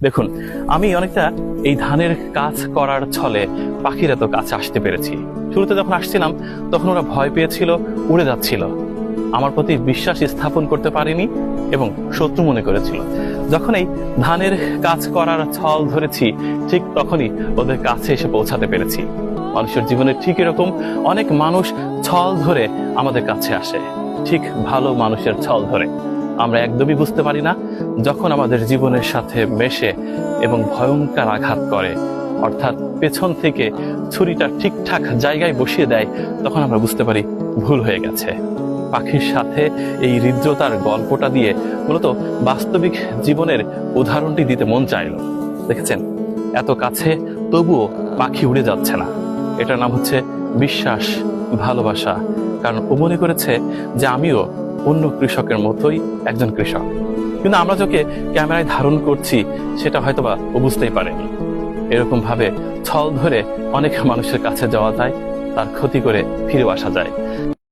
দেখুন, আমি অনেকটা এই ধানের কাজ করার ছলে পাখির এত কাছে আসতে পেরেছি। শুরুতে যখন আসছিলাম তখন ওরা ভয় পেয়েছিল, উড়ে যাচ্ছিল, আমার প্রতি বিশ্বাস স্থাপন করতে পারেনি এবং শত্রু মনে করেছিল। যখন এই ধানের কাজ করার ছল ধরেছি, ঠিক তখনই ওদের কাছে এসে পৌঁছাতে পেরেছি। মানুষের জীবনে ঠিক এরকম অনেক মানুষ ছল ধরে আমাদের কাছে আসে, ঠিক ভালো মানুষের ছল ধরে। আমরা একদমই বুঝতে পারি না, যখন আমাদের জীবনের সাথে মেশে এবং ভয়ঙ্কর আঘাত করে, অর্থাৎ পেছন থেকে ছুরিটা ঠিকঠাক জায়গায় বসিয়ে দেয়, তখন আমরা বুঝতে পারি ভুল হয়ে গেছে। পাখির সাথে এই হৃদ্রতার গল্পটা দিয়ে মূলত বাস্তবিক জীবনের উদাহরণটি দিতে মন চাইল। দেখেছেন, এত কাছে তবুও পাখি উড়ে যাচ্ছে না। এটার নাম হচ্ছে বিশ্বাস, ভালোবাসা। কারণ ও মনে করেছে যে আমিও অন্য কৃষকের মতোই একজন কৃষক। কিন্তু আমরা যাকে ক্যামেরায় ধারণ করছি সেটা হয়তোবা ও বুঝতেই পারেনি। এরকম ভাবে ছল ধরে অনেক মানুষের কাছে যাওয়া যায়, তার ক্ষতি করে ফিরে আসা যায়।